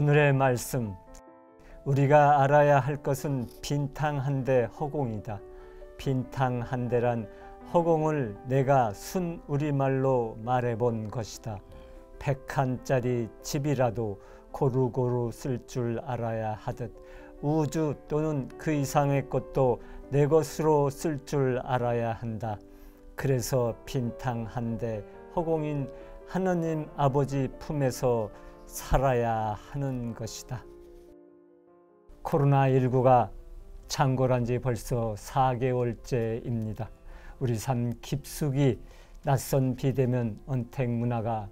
오늘의 말씀, 우리가 알아야 할 것은 빈탕 한 대 허공이다. 빈탕 한 대란 허공을 내가 순 우리말로 말해본 것이다. 100칸짜리 집이라도 고루고루 쓸 줄 알아야 하듯 우주 또는 그 이상의 것도 내 것으로 쓸 줄 알아야 한다. 그래서 빈탕 한 대 허공인 하느님 아버지 품에서 살아야 하는 것이다. 코로나19가 창궐한 지 벌써 4개월째입니다. 우리 삶 깊숙이 낯선 비대면 언택 문화가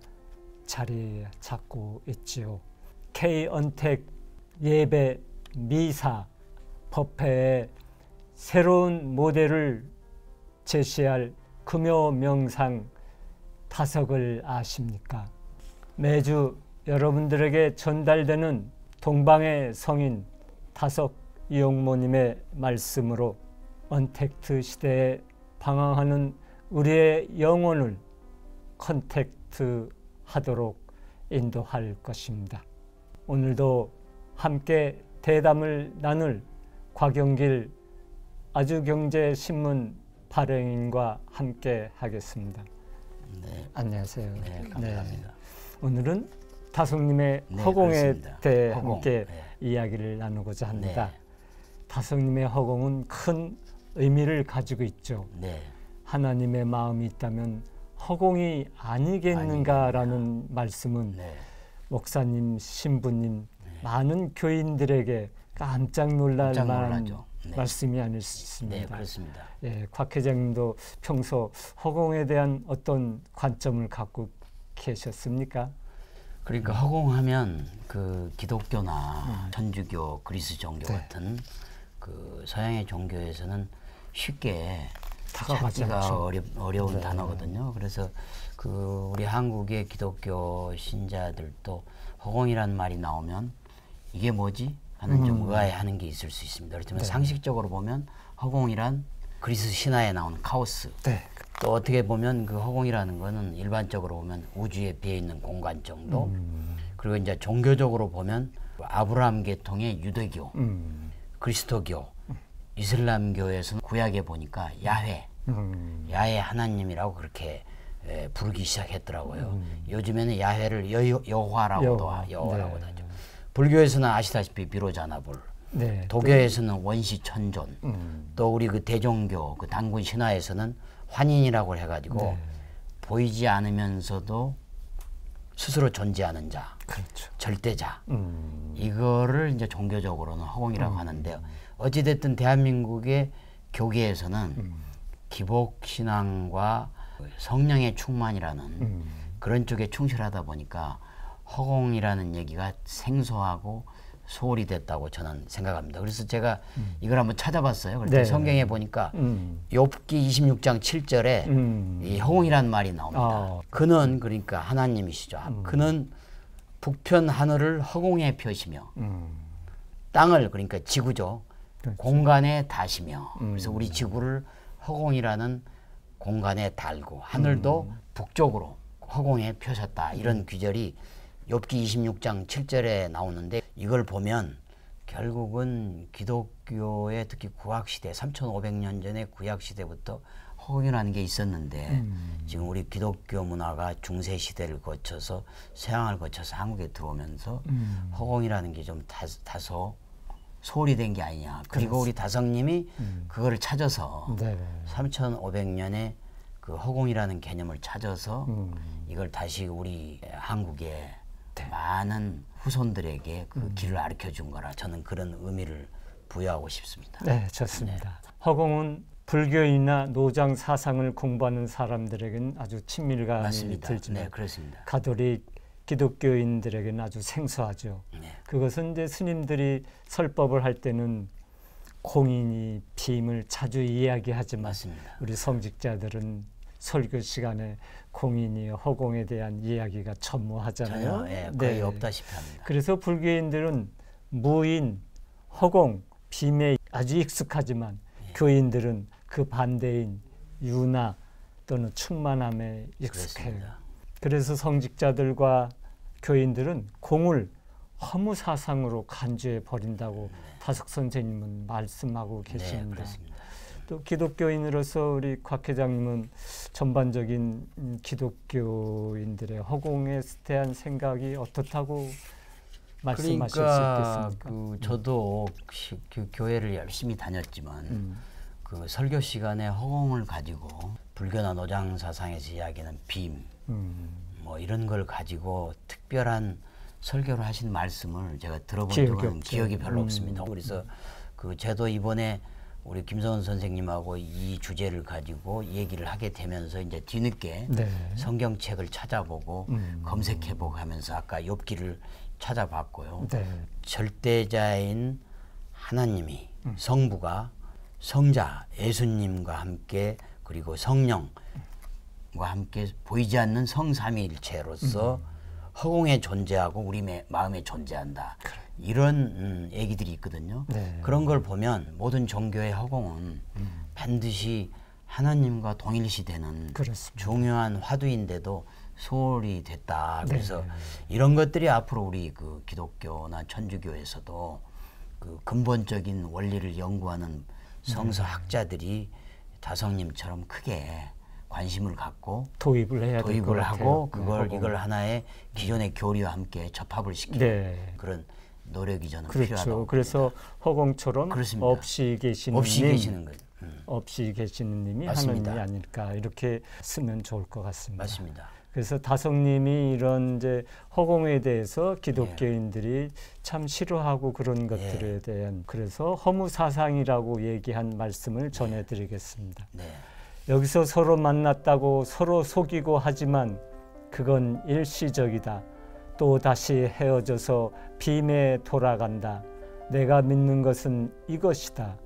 자리 잡고 있지요. K-언택 예배 미사 법회에 새로운 모델을 제시할 금요 명상 다석을 아십니까? 매주 여러분들에게 전달되는 동방의 성인 다석 이용모님의 말씀으로 언택트 시대에 방황하는 우리의 영혼을 컨택트 하도록 인도할 것입니다. 오늘도 함께 대담을 나눌 곽영길 아주경제신문 발행인과 함께 하겠습니다. 네. 안녕하세요. 네, 감사합니다. 네. 오늘은 다석님의 허공에 그렇습니다. 대해 허공. 함께 네. 이야기를 나누고자 합니다. 네. 다석님의 허공은 큰 의미를 가지고 있죠. 네. 하나님의 마음이 있다면 허공이 아니겠는가라는 말씀은 네. 목사님, 신부님, 많은 교인들에게 깜짝 놀랄 만한 네. 말씀이 아닐 수 있습니다. 네, 그렇습니다. 예, 곽 회장님도 평소 허공에 대한 어떤 관점을 갖고 계셨습니까? 그러니까 허공하면 그 기독교나 천주교, 그리스 종교 네. 같은 그 서양의 종교에서는 쉽게 다가가지 찾기가 않죠. 어려운 네. 단어거든요. 그래서 그 우리 한국의 기독교 신자들도 허공이라는 말이 나오면 이게 뭐지? 하는 좀 의아해하는 게 있을 수 있습니다. 그렇지만 네. 상식적으로 보면 허공이란 그리스 신화에 나오는 카오스. 네. 또 어떻게 보면 그 허공이라는 거는 일반적으로 보면 우주에 비어 있는 공간 정도. 그리고 이제 종교적으로 보면 아브라함 계통의 유대교, 그리스도교, 이슬람교에서는 구약에 보니까 야훼, 야훼 하나님이라고 그렇게 부르기 시작했더라고요. 요즘에는 야훼를 여호와라고도 여호와라고도 하죠. 불교에서는 아시다시피 비로자나불, 네. 도교에서는 원시천존, 또 우리 그 대종교 그 단군 신화에서는 환인이라고 해가지고 네. 보이지 않으면서도 스스로 존재하는 자, 그렇죠. 절대자, 이거를 이제 종교적으로는 허공이라고 하는데요. 어찌됐든 대한민국의 교계에서는 기복신앙과 성령의 충만이라는 그런 쪽에 충실하다 보니까 허공이라는 얘기가 생소하고 소홀히 됐다고 저는 생각합니다. 그래서 제가 이걸 한번 찾아봤어요. 그래서 네. 성경에 보니까 욥기 26장 7절에 이 허공이라는 말이 나옵니다. 그는 그러니까 하나님이시죠. 그는 북편 하늘을 허공에 펴시며 땅을 그러니까 지구죠. 그렇죠. 공간에 다시며 그래서 우리 지구를 허공이라는 공간에 달고 하늘도 북쪽으로 허공에 펴셨다. 이런 규절이 욥기 26장 7절에 나오는데 이걸 보면 결국은 기독교의 특히 구약시대 3500년 전에 구약시대부터 허공이라는 게 있었는데 지금 우리 기독교 문화가 중세시대를 거쳐서 서양을 거쳐서 한국에 들어오면서 허공이라는 게 좀 다소 소홀히 된 게 아니냐. 그리고 우리 다성님이 그거를 찾아서 3500년에 그 허공이라는 개념을 찾아서 이걸 다시 우리 한국에 많은 후손들에게 그 길을 가르쳐 준 거라 저는 그런 의미를 부여하고 싶습니다. 네, 좋습니다. 허공은 불교이나 노장 사상을 공부하는 사람들에게는 아주 친밀감이 맞습니다. 들지만 네, 그렇습니다. 가톨릭 기독교인들에게는 아주 생소하죠. 네. 그것은 이제 스님들이 설법을 할 때는 공인이 빔을 자주 이야기하지만 맞습니다. 우리 성직자들은 설교 시간에 공인이 허공에 대한 이야기가 전무하잖아요. 전혀 예, 거의 없다시피 합니다. 그래서 불교인들은 무인, 허공, 빔에 아주 익숙하지만 교인들은 그 반대인 유나 또는 충만함에 익숙해요. 그렇습니다. 그래서 성직자들과 교인들은 공을 허무 사상으로 간주해 버린다고 다석 선생님은 말씀하고 계십니다. 네, 그렇습니다. 또 기독교인으로서 우리 곽 회장님은 전반적인 기독교인들의 허공에 대한 생각이 어떻다고 말씀하실 그러니까 수 있겠습니까? 저도 그 교회를 열심히 다녔지만 그 설교 시간에 허공을 가지고 불교나 노장 사상에서 이야기하는 빔, 뭐 이런 걸 가지고 특별한 설교를 하신 말씀을 제가 들어본 적은 기억이 별로 없습니다. 그래서 저도 이번에 우리 김성원 선생님하고 이 주제를 가지고 얘기를 하게 되면서 이제 뒤늦게 네. 성경책을 찾아보고 검색해보고 하면서 아까 욥기를 찾아봤고요. 네. 절대자인 하나님이 성부가 성자 예수님과 함께 그리고 성령과 함께 보이지 않는 성삼위일체로서 허공에 존재하고 우리 마음에 존재한다. 이런 얘기들이 있거든요. 네. 그런 걸 보면 모든 종교의 허공은 반드시 하나님과 동일시되는 그렇습니다. 중요한 화두인데도 소홀히 됐다. 그래서 네. 이런 것들이 앞으로 우리 그 기독교나 천주교에서도 그 근본적인 원리를 연구하는 성서학자들이 다성님처럼 크게 관심을 갖고 도입을 해야 될 것 하고 같아요. 이걸 하나의 기존의 교리와 함께 접합을 시키는 네. 그런 노력이 저는 그렇죠. 필요하다고 그래서 허공처럼 그렇습니다. 없이 계시는 없이 님, 계시는 것. 없이 계시는 님이 맞습니다. 하나님이 아닐까 이렇게 쓰면 좋을 것 같습니다. 맞습니다. 그래서 다성님이 이런 이제 허공에 대해서 기독교인들이 참 싫어하고 그런 것들에 대한 그래서 허무 사상이라고 얘기한 말씀을 전해드리겠습니다. 네. 여기서 서로 만났다고 서로 속이고 하지만 그건 일시적이다. 또 다시 헤어져서 빔에 돌아간다. 내가 믿는 것은 이것이다.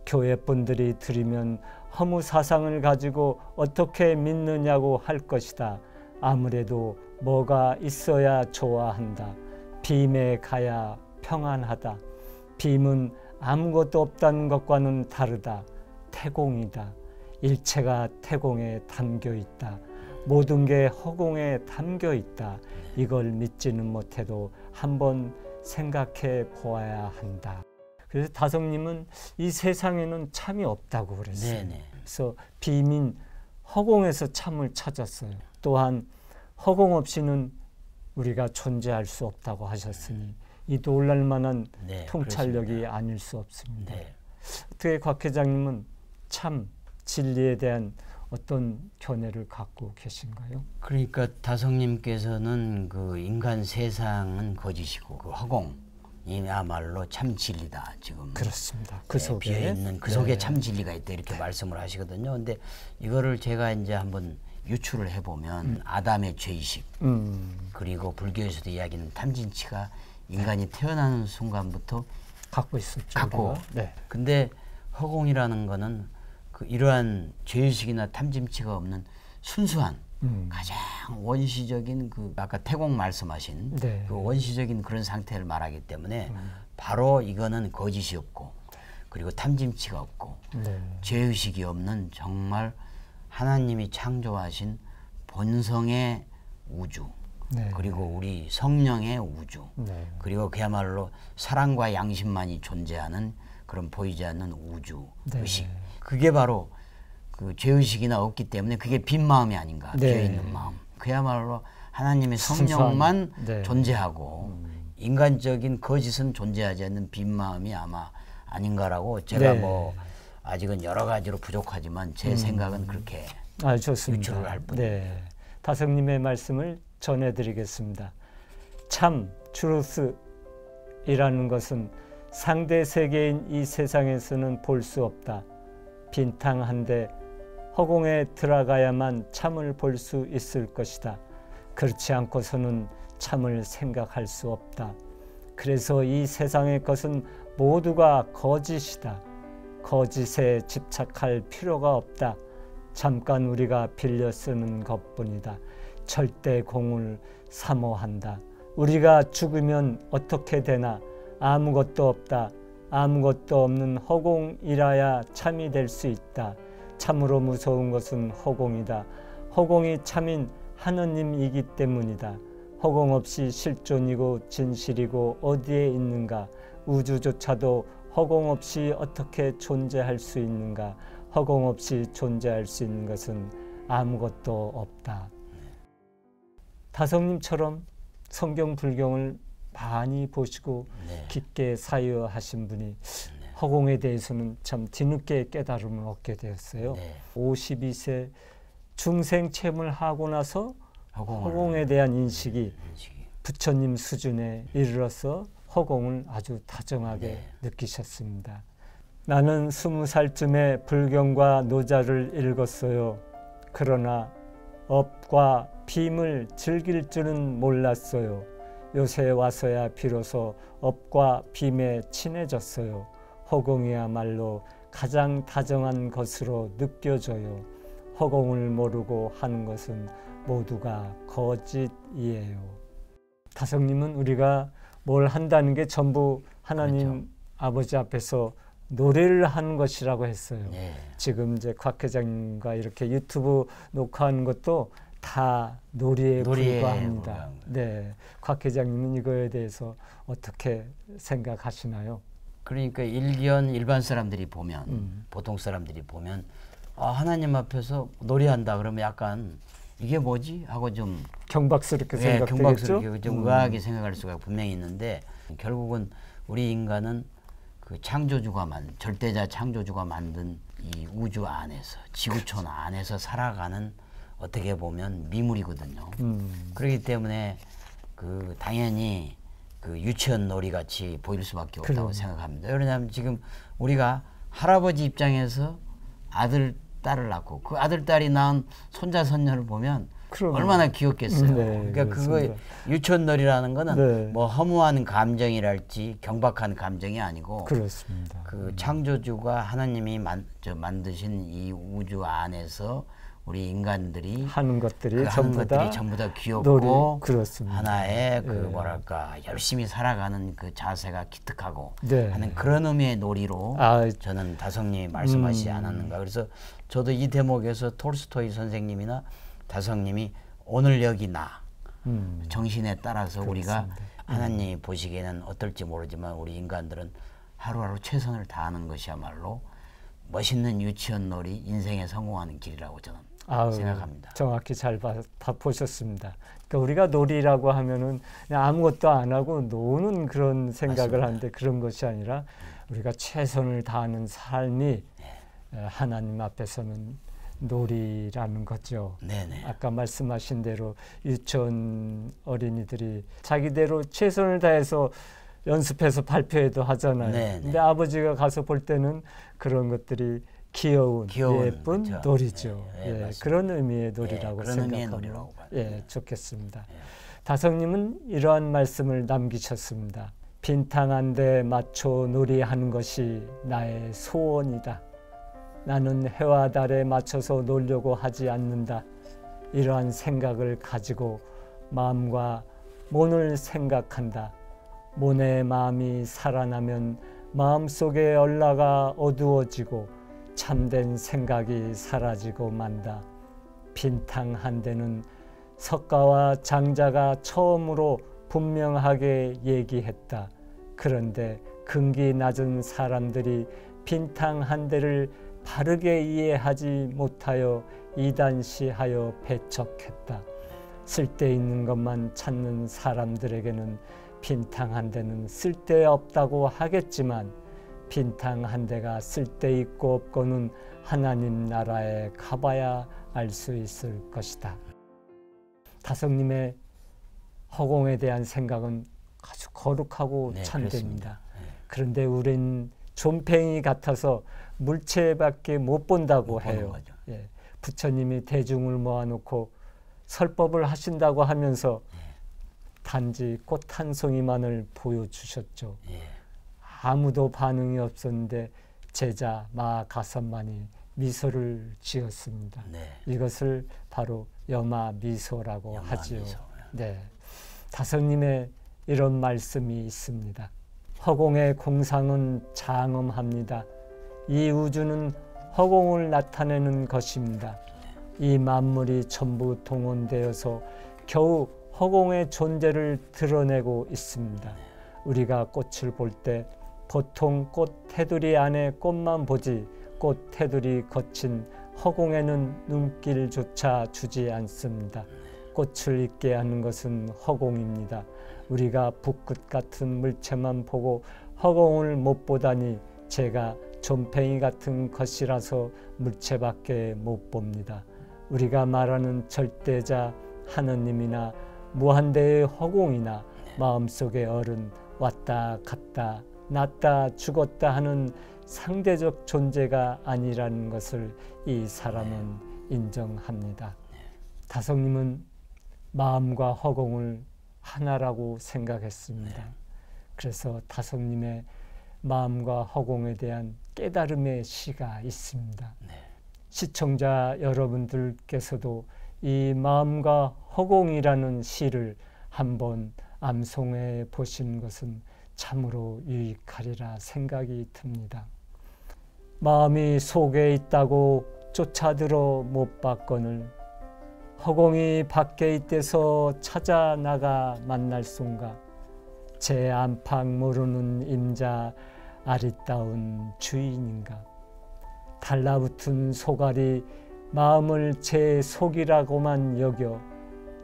교회 분들이 들으면 허무 사상을 가지고 어떻게 믿느냐고 할 것이다. 아무래도 뭐가 있어야 좋아한다. 빔에 가야 평안하다. 빔은 아무것도 없다는 것과는 다르다. 태공이다. 일체가 태공에 담겨 있다. 모든 게 허공에 담겨 있다. 이걸 믿지는 못해도 한번 생각해 보아야 한다. 그래서 다성님은 이 세상에는 참이 없다고 그랬어요. 네네. 그래서 빔인 허공에서 참을 찾았어요. 또한 허공 없이는 우리가 존재할 수 없다고 하셨으니 이 놀랄만한 네, 통찰력이 그렇습니다. 아닐 수 없습니다. 네. 어떻게 곽 회장님은 참 진리에 대한 어떤 견해를 갖고 계신가요? 그러니까 다성님께서는 그 인간 세상은 거짓이고 그 허공이야말로 참 진리다. 지금 그렇습니다. 그 속에 비어 있는 그 속에 참 진리가 있다 이렇게 말씀을 하시거든요. 근데 이거를 제가 이제 한번 유추를 해보면 아담의 죄의식 그리고 불교에서도 이야기하는 탐진치가 인간이 태어나는 순간부터 갖고 있었죠. 갖고. 우리가. 네. 근데 허공이라는 거는 그 이러한 죄의식이나 탐진치가 없는 순수한 가장 원시적인 그 아까 태공 말씀하신 네. 그 원시적인 그런 상태를 말하기 때문에 바로 이거는 거짓이 없고 그리고 탐진치가 없고 네. 죄의식이 없는 정말 하나님이 창조하신 본성의 우주 네. 그리고 우리 성령의 우주 네. 그리고 그야말로 사랑과 양심만이 존재하는 그런 보이지 않는 우주 네. 의식 그게 바로 그 죄의식이나 없기 때문에 그게 빈 마음이 아닌가 네. 비어 있는 마음 그야말로 하나님의 성령만 네. 존재하고 인간적인 거짓은 존재하지 않는 빈 마음이 아마 아닌가라고 제가 네. 뭐 아직은 여러 가지로 부족하지만 제 생각은 그렇게 좋습니다. 유추를 할 뿐. 네. 다성님의 말씀을 전해드리겠습니다. 참 트루스이라는 것은 상대 세계인 이 세상에서는 볼 수 없다. 빈탕한데 허공에 들어가야만 참을 볼 수 있을 것이다. 그렇지 않고서는 참을 생각할 수 없다. 그래서 이 세상의 것은 모두가 거짓이다. 거짓에 집착할 필요가 없다. 잠깐 우리가 빌려 쓰는 것뿐이다. 절대 공을 사모한다. 우리가 죽으면 어떻게 되나? 아무것도 없다. 아무것도 없는 허공이라야 참이 될 수 있다. 참으로 무서운 것은 허공이다. 허공이 참인 하느님이기 때문이다. 허공 없이 실존이고 진실이고 어디에 있는가? 우주조차도 허공 없이 어떻게 존재할 수 있는가? 허공 없이 존재할 수 있는 것은 아무것도 없다. 다성님처럼 성경 불경을 많이 보시고 네. 깊게 사유하신 분이 허공에 대해서는 참 뒤늦게 깨달음을 얻게 되었어요. 네. 52세 중생 체험을 하고 나서 허공에 대한 인식이 부처님 수준에 이르러서 허공을 아주 다정하게 네. 느끼셨습니다. 나는 20살쯤에 불경과 노자를 읽었어요. 그러나 업과 빔을 즐길 줄은 몰랐어요. 요새 와서야 비로소 업과 빔에 친해졌어요. 허공이야말로 가장 다정한 것으로 느껴져요. 허공을 모르고 하는 것은 모두가 거짓이에요. 다성님은 우리가 뭘 한다는 게 전부 하나님 그렇죠. 아버지 앞에서 노래를 하는 것이라고 했어요. 네. 지금 이제 곽 회장님과 이렇게 유튜브 녹화하는 것도 다 노래에 불과합니다. 네, 곽 회장님은 이거에 대해서 어떻게 생각하시나요? 그러니까 일반 사람들이 보면 보통 사람들이 보면 하나님 앞에서 노래한다 그러면 약간 이게 뭐지 하고 좀 경박스럽게 생각되겠죠. 경박스럽게 좀 의아하게 생각할 수가 분명히 있는데 결국은 우리 인간은 그 창조주가 절대자 창조주가 만든 이 우주 안에서 지구촌 안에서 살아가는 어떻게 보면 미물이거든요. 그렇기 때문에 그 당연히 그 유치원 놀이 같이 보일 수밖에 없다고 생각합니다. 왜냐하면 지금 우리가 할아버지 입장에서 아들 딸을 낳고 그 아들 딸이 낳은 손자 손녀를 보면 얼마나 귀엽겠어요. 네, 그러니까 그거 유치원놀이라는 거는 네. 뭐 허무한 감정이랄지 경박한 감정이 아니고 그렇습니다. 그 창조주가 하나님이 만드신 이 우주 안에서 우리 인간들이 하는 것들이 전부 다 귀엽고 그렇습니다. 하나의 그 뭐랄까 열심히 살아가는 그 자세가 기특하고 네. 하는 그런 의미의 놀이로 저는 다성님이 말씀하시지 않았는가. 그래서 저도 이 대목에서 톨스토이 선생님이나 다성님이 오늘 여기 나 정신에 따라서 우리가 하나님이 보시기에는 어떨지 모르지만 우리 인간들은 하루하루 최선을 다하는 것이야말로 멋있는 유치원놀이 인생에 성공하는 길이라고 저는 생각합니다. 정확히 잘 보셨습니다. 그러니까 우리가 놀이라고 하면은 그냥 아무것도 안 하고 노는 그런 생각을 맞습니다. 하는데 그런 것이 아니라 우리가 최선을 다하는 삶이 하나님 앞에서는 놀이라는 거죠. 네네. 아까 말씀하신 대로 유치원 어린이들이 자기대로 최선을 다해서 연습해서 발표회도 하잖아요. 네네. 근데 아버지가 가서 볼 때는 그런 것들이 귀여운 예쁜 그렇죠. 놀이죠. 네, 예, 그런 의미의 놀이라고 그런 의미의 놀이라고 생각하면 봐요. 예, 좋겠습니다. 다성님은 이러한 말씀을 남기셨습니다. 빈탕한 데 맞춰 놀이하는 것이 나의 소원이다. 나는 해와 달에 맞춰서 놀려고 하지 않는다. 이러한 생각을 가지고 마음과 몸을 생각한다. 몸의 마음이 살아나면 마음속의 얼라가 어두워지고 참된 생각이 사라지고 만다. 빈탕 한 데는 석가와 장자가 처음으로 분명하게 얘기했다. 그런데 근기 낮은 사람들이 빈탕 한 데를 바르게 이해하지 못하여 이단시하여 배척했다. 쓸데있는 것만 찾는 사람들에게는 빈탕 한 대는 쓸데없다고 하겠지만 빈탕 한 대가 쓸데있고 없고는 하나님 나라에 가봐야 알 수 있을 것이다. 다성님의 허공에 대한 생각은 아주 거룩하고 참됩니다. 그런데 우린 좀팽이 같아서 물체밖에 못 본다고 해요. 예, 부처님이 대중을 모아놓고 설법을 하신다고 하면서 단지 꽃 한 송이만을 보여주셨죠. 아무도 반응이 없었는데 제자 마가섭만이 미소를 지었습니다. 이것을 바로 여마미소라고 하지요. 네, 다성님의 이런 말씀이 있습니다. 허공의 공상은 장엄합니다. 이 우주는 허공을 나타내는 것입니다. 이 만물이 전부 동원되어서 겨우 허공의 존재를 드러내고 있습니다. 우리가 꽃을 볼 때 보통 꽃 테두리 안에 꽃만 보지 꽃 테두리 거친 허공에는 눈길조차 주지 않습니다. 꽃을 있게 하는 것은 허공입니다. 우리가 붓끝 같은 물체만 보고 허공을 못 보다니 제가 좀팽이 같은 것이라서 물체밖에 못 봅니다. 우리가 말하는 절대자 하느님이나 무한대의 허공이나 마음속의 어른 왔다 갔다 났다 죽었다 하는 상대적 존재가 아니라는 것을 이 사람은 인정합니다. 다성님은 마음과 허공을 하나라고 생각했습니다. 그래서 다성님의 마음과 허공에 대한 깨달음의 시가 있습니다. 시청자 여러분들께서도 이 마음과 허공이라는 시를 한번 암송해 보시는 것은 참으로 유익하리라 생각이 듭니다. 마음이 속에 있다고 쫓아들어 못 봤거늘 허공이 밖에 있대서 찾아 나가 만날 순가 제 안팎 모르는 임자 아리따운 주인인가 달라붙은 소갈이 마음을 제 속이라고만 여겨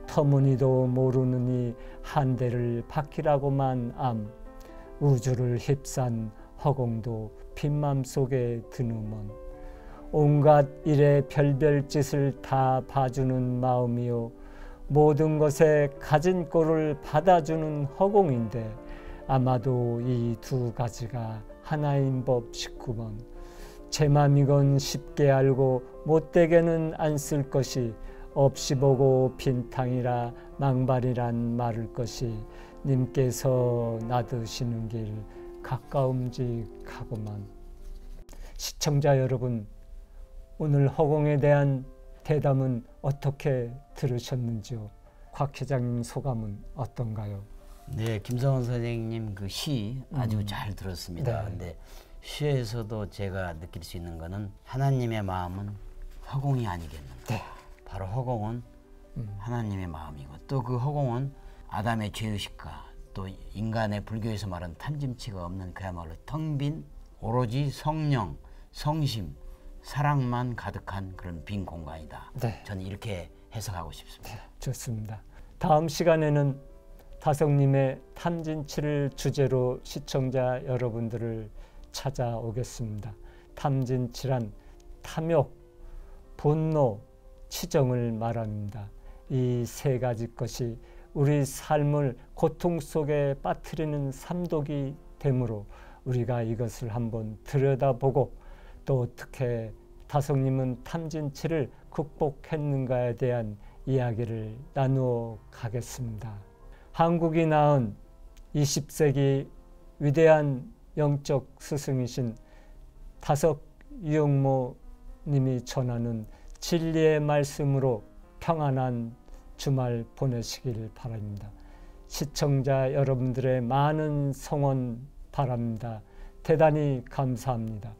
터무니도 모르느니 한 대를 바퀴라고만 암 우주를 휩싼 허공도 빈맘 속에 드누먼 온갖 일의 별별 짓을 다 봐주는 마음이요 모든 것에 가진 꼴을 받아주는 허공인데 아마도 이 두 가지가 하나인 법 싶구먼 제 맘이건 쉽게 알고 못되게는 안 쓸 것이 없이 보고 빈탕이라 망발이란 말을 것이 님께서 놔두시는 길 가까움직하고만. 시청자 여러분, 오늘 허공에 대한 대담은 어떻게 들으셨는지요? 곽 회장님 소감은 어떤가요? 네, 김성원 선생님 그 시 아주 잘 들었습니다. 네. 근데 시에서도 제가 느낄 수 있는 거는 하나님의 마음은 허공이 아니겠는가. 네. 바로 허공은 하나님의 마음이고 또 그 허공은 아담의 죄의식과 또 인간의 불교에서 말하는 탐짐치가 없는 그야말로 텅 빈 오로지 성령, 성심, 사랑만 가득한 그런 빈 공간이다. 네. 저는 이렇게 해석하고 싶습니다. 네, 좋습니다. 다음 시간에는 다성님의 탐진치를 주제로 시청자 여러분들을 찾아오겠습니다. 탐진치란 탐욕, 분노, 치정을 말합니다. 이 세 가지 것이 우리 삶을 고통 속에 빠뜨리는 삼독이 되므로 우리가 이것을 한번 들여다보고 또 어떻게 다성님은 탐진치를 극복했는가에 대한 이야기를 나누어 가겠습니다. 한국이 낳은 20세기 위대한 영적 스승이신 다석 유영모 님이 전하는 진리의 말씀으로 평안한 주말 보내시길 바랍니다. 시청자 여러분들의 많은 성원 바랍니다. 대단히 감사합니다.